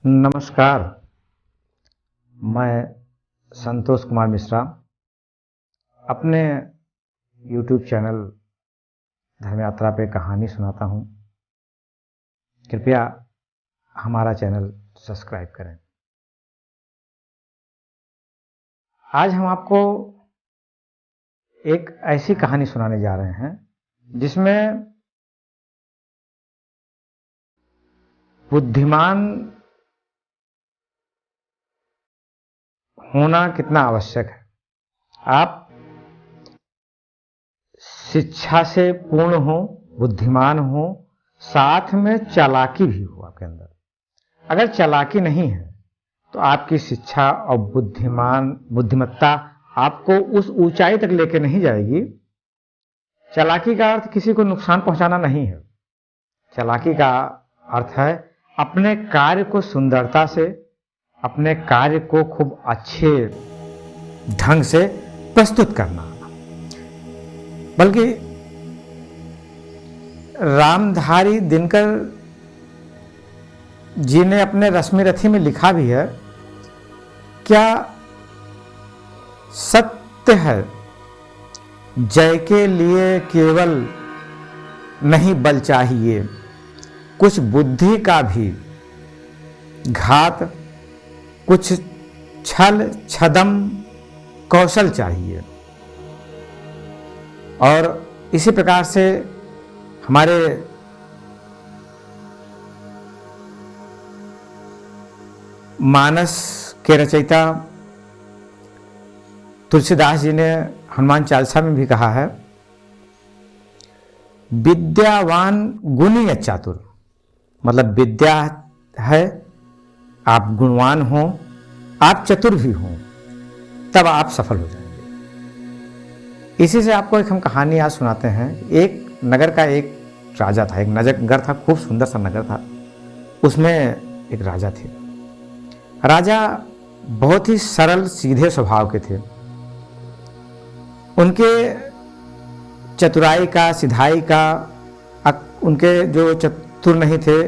नमस्कार। मैं संतोष कुमार मिश्रा अपने YouTube चैनल धर्म यात्रा पे कहानी सुनाता हूँ। कृपया हमारा चैनल सब्सक्राइब करें। आज हम आपको एक ऐसी कहानी सुनाने जा रहे हैं जिसमें बुद्धिमान होना कितना आवश्यक है। आप शिक्षा से पूर्ण हो, बुद्धिमान हो, साथ में चालाकी भी हो आपके अंदर। अगर चालाकी नहीं है तो आपकी शिक्षा और बुद्धिमत्ता आपको उस ऊंचाई तक लेकर नहीं जाएगी। चालाकी का अर्थ किसी को नुकसान पहुंचाना नहीं है। चालाकी का अर्थ है अपने कार्य को सुंदरता से, अपने कार्य को खूब अच्छे ढंग से प्रस्तुत करना। बल्कि रामधारी दिनकर जी ने अपने रश्मि रथी में लिखा भी है, क्या सत्य है जय के लिए केवल नहीं बल चाहिए, कुछ बुद्धि का भी घात, कुछ छल छदम कौशल चाहिए। और इसी प्रकार से हमारे मानस के रचयिता तुलसीदास जी ने हनुमान चालीसा में भी कहा है, विद्यावान गुणी या चातुर। मतलब विद्या है, आप गुणवान हो, आप चतुर भी हो, तब आप सफल हो जाएंगे। इसी से आपको एक हम कहानी आज सुनाते हैं। एक नगर का एक राजा था, एक नगर था, खूब सुंदर सा नगर था। उसमें एक राजा थे। राजा बहुत ही सरल सीधे स्वभाव के थे। उनके चतुराई का, सिधाई का, उनके जो चतुर नहीं थे,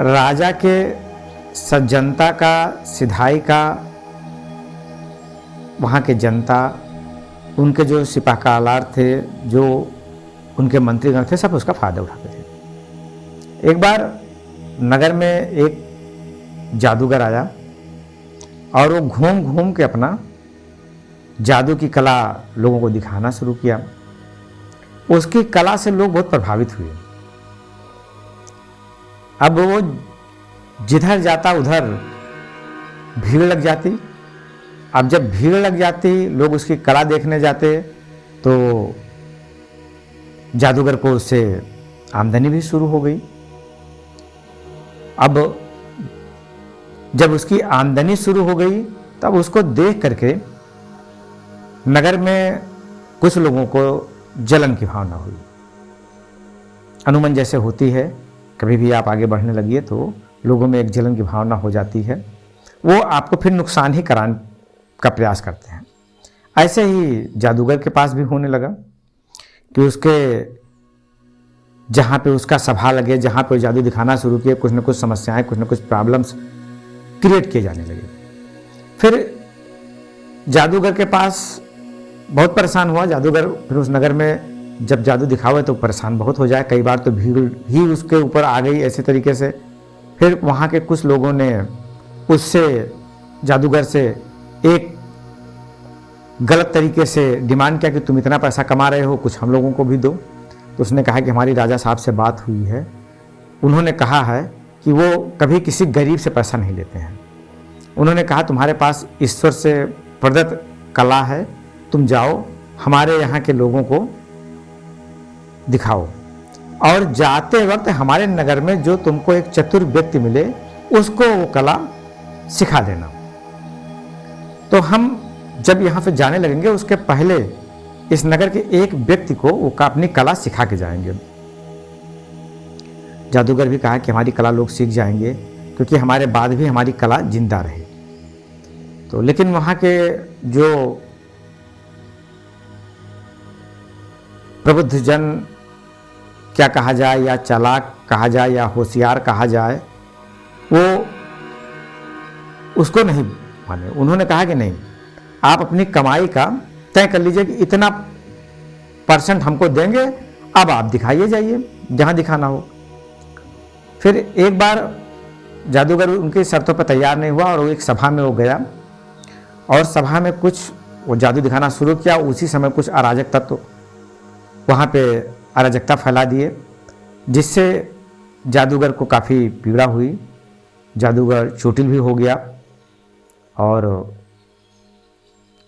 राजा के सज्जनता का, सिधाई का, वहाँ के जनता, उनके जो सिपाहकालार थे, जो उनके मंत्रीगण थे, सब उसका फायदा उठाते थे। एक बार नगर में एक जादूगर आया और वो घूम घूम के अपना जादू की कला लोगों को दिखाना शुरू किया। उसकी कला से लोग बहुत प्रभावित हुए। अब वो जिधर जाता उधर भीड़ लग जाती। अब जब भीड़ लग जाती, लोग उसकी कला देखने जाते, तो जादूगर को उससे आमदनी भी शुरू हो गई। अब जब उसकी आमदनी शुरू हो गई, तब उसको देख करके नगर में कुछ लोगों को जलन की भावना हुई। अनुमन जैसे होती है, कभी भी आप आगे बढ़ने लगिए तो लोगों में एक जलन की भावना हो जाती है। वो आपको फिर नुकसान ही कराने का प्रयास करते हैं। ऐसे ही जादूगर के पास भी होने लगा कि उसके जहाँ पे उसका सभा लगे, जहाँ पे जादू दिखाना शुरू किए, कुछ न कुछ समस्याएं, कुछ न कुछ प्रॉब्लम्स क्रिएट किए जाने लगे। फिर जादूगर के पास बहुत परेशान हुआ। जादूगर फिर उस नगर में जब जादू दिखावे तो परेशान बहुत हो जाए। कई बार तो भीड़ ही उसके ऊपर आ गई ऐसे तरीके से। फिर वहाँ के कुछ लोगों ने उससे, जादूगर से, एक गलत तरीके से डिमांड किया कि तुम इतना पैसा कमा रहे हो, कुछ हम लोगों को भी दो। तो उसने कहा कि हमारी राजा साहब से बात हुई है, उन्होंने कहा है कि वो कभी किसी गरीब से पैसा नहीं लेते हैं। उन्होंने कहा तुम्हारे पास ईश्वर से प्रदत्त कला है, तुम जाओ हमारे यहाँ के लोगों को दिखाओ, और जाते वक्त हमारे नगर में जो तुमको एक चतुर व्यक्ति मिले उसको वो कला सिखा देना। तो हम जब यहाँ से जाने लगेंगे उसके पहले इस नगर के एक व्यक्ति को वो अपनी कला सिखा के जाएंगे। जादूगर भी कहा कि हमारी कला लोग सीख जाएंगे, क्योंकि हमारे बाद भी हमारी कला जिंदा रहे। तो लेकिन वहाँ के जो प्रबुद्ध जन क्या कहा जाए, या चालाक कहा जाए, या होशियार कहा जाए, वो उसको नहीं माने। उन्होंने कहा कि नहीं, आप अपनी कमाई का तय कर लीजिए कि इतना % हमको देंगे, अब आप दिखाइए जाइए जहाँ दिखाना हो। फिर एक बार जादूगर उनकी शर्तों पर तैयार नहीं हुआ और वो एक सभा में वो गया और सभा में कुछ वो जादू दिखाना शुरू किया। उसी समय कुछ अराजक तत्व वहाँ पे अराजकता फैला दिए, जिससे जादूगर को काफ़ी पीड़ा हुई। जादूगर चोटिल भी हो गया और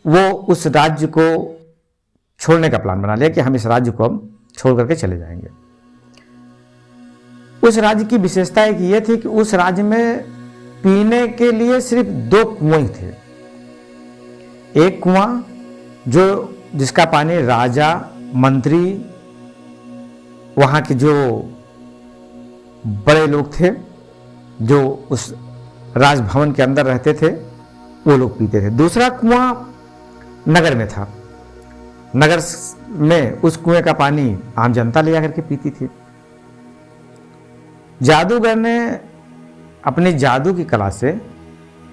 वो उस राज्य को छोड़ने का प्लान बना लिया कि हम इस राज्य को हम छोड़ करके चले जाएंगे। उस राज्य की विशेषता एक ये थी कि उस राज्य में पीने के लिए सिर्फ 2 कुएं थे। एक कुआं जो जिसका पानी राजा, मंत्री, वहाँ के जो बड़े लोग थे जो उस राजभवन के अंदर रहते थे वो लोग पीते थे। दूसरा कुआं नगर में था। नगर में उस कुएं का पानी आम जनता ले जाकर के पीती थी। जादूगर ने अपनी जादू की कला से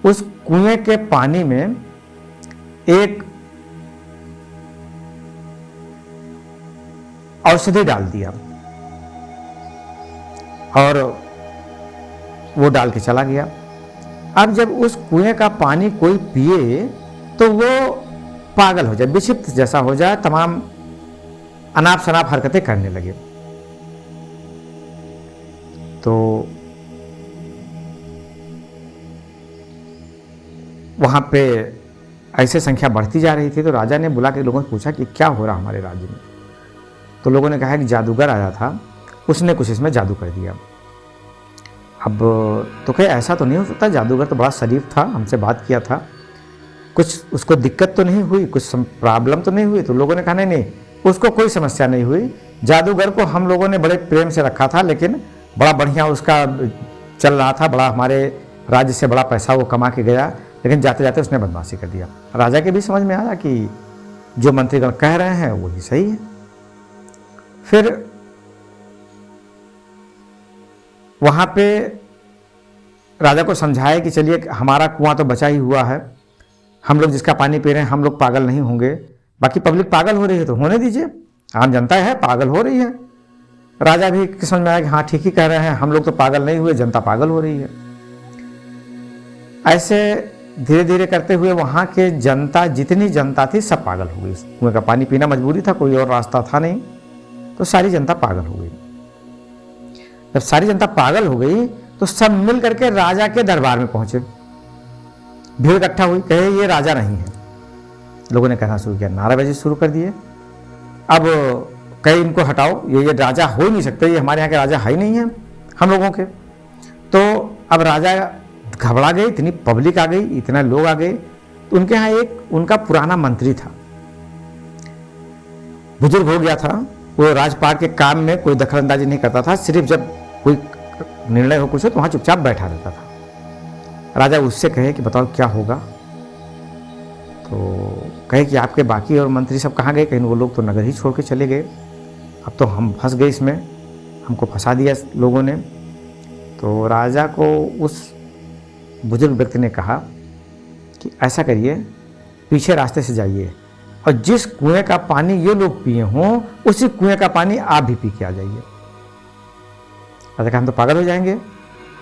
उस कुएं के पानी में एक औषधि डाल दिया और वो डाल के चला गया। अब जब उस कुएं का पानी कोई पिए तो वो पागल हो जाए, विक्षिप्त जैसा हो जाए, तमाम अनाप शनाप हरकतें करने लगे। तो वहां पे ऐसे संख्या बढ़ती जा रही थी। तो राजा ने बुला के लोगों से पूछा कि क्या हो रहा हमारे राज्य में। तो लोगों ने कहा कि जादूगर आया था, उसने कुछ इसमें जादू कर दिया। अब तो कहे ऐसा तो नहीं हो सकता, जादूगर तो बड़ा शरीफ था, हमसे बात किया था, कुछ उसको दिक्कत तो नहीं हुई, कुछ प्रॉब्लम तो नहीं हुई। तो लोगों ने कहा नहीं, उसको कोई समस्या नहीं हुई। जादूगर को हम लोगों ने बड़े प्रेम से रखा था, लेकिन बड़ा बढ़िया उसका चल रहा था, बड़ा हमारे राज्य से बड़ा पैसा वो कमा के गया, लेकिन जाते जाते उसने बदमाशी कर दिया। राजा के भी समझ में आया कि जो मंत्रीगण कह रहे हैं वही सही है। फिर वहां पे राजा को समझाया कि चलिए हमारा कुआं तो बचा ही हुआ है, हम लोग जिसका पानी पी रहे हैं हम लोग पागल नहीं होंगे, बाकी पब्लिक पागल हो रही है तो होने दीजिए, आम जनता है पागल हो रही है। राजा भी समझ में आया कि हाँ ठीक ही कह रहे हैं, हम लोग तो पागल नहीं हुए, जनता पागल हो रही है। ऐसे धीरे धीरे करते हुए वहां के जनता, जितनी जनता थी सब पागल हो गई। कुएं का पानी पीना मजबूरी था, कोई और रास्ता था नहीं, तो सारी जनता पागल हो गई। जब सारी जनता पागल हो गई तो सब मिल करके राजा के दरबार में पहुंचे। भीड़ इकट्ठा हुई, कहे ये राजा नहीं है। लोगों ने कहना शुरू किया, नारेबाजी शुरू कर दिए। अब कहे इनको हटाओ, ये राजा हो ही नहीं सकते, ये हमारे यहाँ के राजा है ही नहीं है हम लोगों के। तो अब राजा घबरा गए, इतनी पब्लिक आ गई, इतने लोग आ गए। तो उनके यहाँ एक उनका पुराना मंत्री था, बुजुर्ग हो गया था, वो राजपाट के काम में कोई दखलंदाजी नहीं करता था, सिर्फ जब कोई निर्णय हो कुछ हो तो वहाँ चुपचाप बैठा रहता था। राजा उससे कहे कि बताओ क्या होगा। तो कहे कि आपके बाकी और मंत्री सब कहाँ गए, कहीं वो लोग तो नगर ही छोड़ के चले गए, अब तो हम फंस गए इसमें, हमको फंसा दिया लोगों ने। तो राजा को उस बुजुर्ग व्यक्ति ने कहा कि ऐसा करिए, पीछे रास्ते से जाइए और जिस कुएं का पानी ये लोग पिए हों उसी कुएं का पानी आप भी पी के आ जाइए। राजा कहा हम तो पागल हो जाएंगे।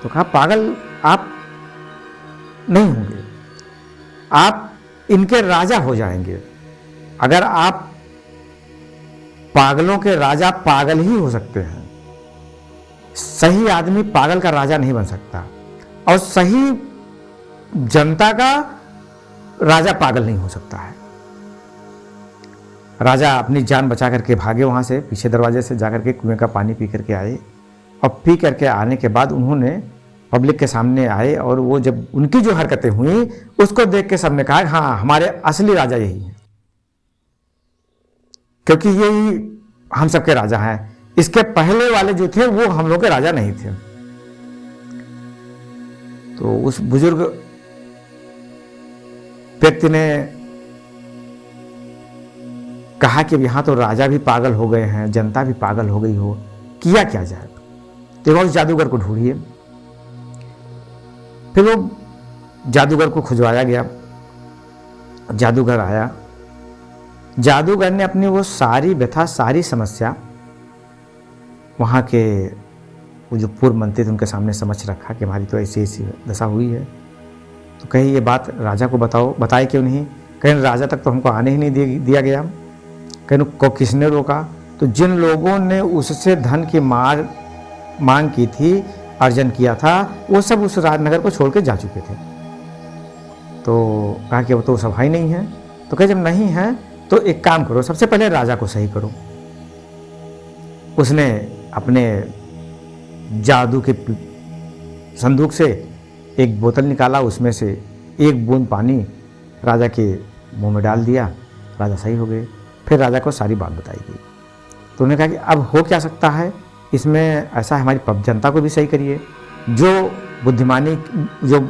तो कहा पागल आप नहीं होंगे, आप इनके राजा हो जाएंगे। अगर आप पागलों के राजा पागल ही हो सकते हैं, सही आदमी पागल का राजा नहीं बन सकता, और सही जनता का राजा पागल नहीं हो सकता है। राजा अपनी जान बचा करके भागे वहां से, पीछे दरवाजे से जाकर के कुएं का पानी पी करके आए। और पी करके आने के बाद उन्होंने पब्लिक के सामने आए और वो जब उनकी जो हरकतें हुई उसको देख के सबने कहा हाँ हमारे असली राजा यही है, क्योंकि यही हम सबके राजा हैं, इसके पहले वाले जो थे वो हम लोग के राजा नहीं थे। तो उस बुजुर्ग व्यक्ति ने कहा कि यहां तो राजा भी पागल हो गए हैं, जनता भी पागल हो गई हो, किया क्या जाए। तो उस जादूगर को ढूंढिए। फिर वो जादूगर को खुजवाया गया। जादूगर आया। जादूगर ने अपनी वो सारी व्यथा, सारी समस्या वहाँ के वो जो पूर्व मंत्री थे उनके सामने समझ रखा कि हमारी तो ऐसी ऐसी दशा हुई है। तो कहीं ये बात राजा को बताए क्यों नहीं? कहीं राजा तक तो हमको आने ही नहीं दिया गया। कहीं को किसने रोका? तो जिन लोगों ने उससे धन की मांग की थी, अर्जन किया था, वो सब उस राजनगर को छोड़ के जा चुके थे। तो कहा कि वो तो सभा ही नहीं है। तो कहे जब नहीं है तो एक काम करो, सबसे पहले राजा को सही करो। उसने अपने जादू के संदूक से एक बोतल निकाला, उसमें से एक बूंद पानी राजा के मुंह में डाल दिया। राजा सही हो गए। फिर राजा को सारी बात बताई गई। तो उन्होंने कहा कि अब हो क्या सकता है इसमें, ऐसा हमारी जनता को भी सही करिए। जो बुद्धिमानी, जो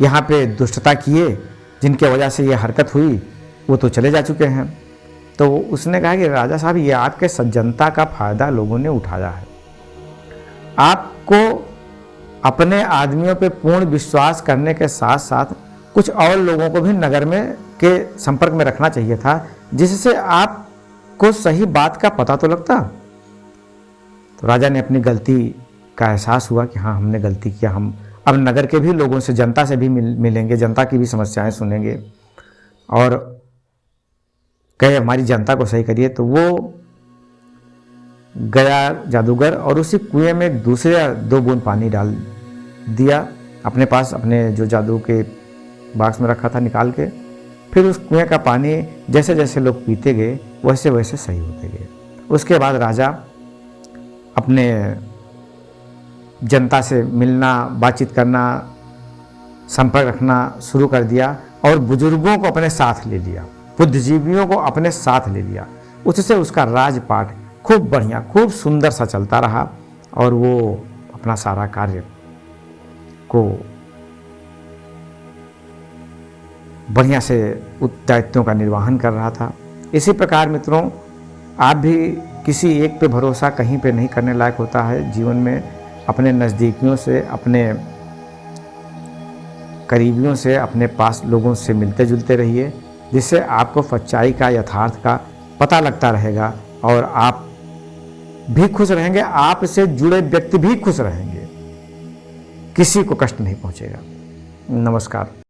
यहाँ पे दुष्टता किए, जिनके वजह से ये हरकत हुई, वो तो चले जा चुके हैं। तो उसने कहा कि राजा साहब, ये आपके सज्जनता का फायदा लोगों ने उठाया है। आपको अपने आदमियों पे पूर्ण विश्वास करने के साथ साथ कुछ और लोगों को भी नगर में के संपर्क में रखना चाहिए था, जिससे आपको सही बात का पता तो लगता। तो राजा ने अपनी गलती का एहसास हुआ कि हाँ, हमने गलती किया। हम अब नगर के भी लोगों से, जनता से भी मिलेंगे, जनता की भी समस्याएं सुनेंगे और कहे हमारी जनता को सही करिए। तो वो गया जादूगर और उसी कुएं में दूसरे 2 बूंद पानी डाल दिया अपने पास, अपने जो जादू के बॉक्स में रखा था निकाल के। फिर उस कुएं का पानी जैसे जैसे लोग पीते गए वैसे वैसे सही होते गए। उसके बाद राजा अपने जनता से मिलना, बातचीत करना, संपर्क रखना शुरू कर दिया और बुजुर्गों को अपने साथ ले लिया, बुद्धिजीवियों को अपने साथ ले लिया। उससे उसका राजपाट खूब बढ़िया, खूब सुंदर सा चलता रहा और वो अपना सारा कार्य को बढ़िया से दायित्वों का निर्वहन कर रहा था। इसी प्रकार मित्रों, आप भी किसी एक पे भरोसा कहीं पे नहीं करने लायक होता है। जीवन में अपने नज़दीकियों से, अपने करीबियों से, अपने पास लोगों से मिलते जुलते रहिए, जिससे आपको सच्चाई का, यथार्थ का पता लगता रहेगा और आप भी खुश रहेंगे, आपसे जुड़े व्यक्ति भी खुश रहेंगे, किसी को कष्ट नहीं पहुंचेगा। नमस्कार।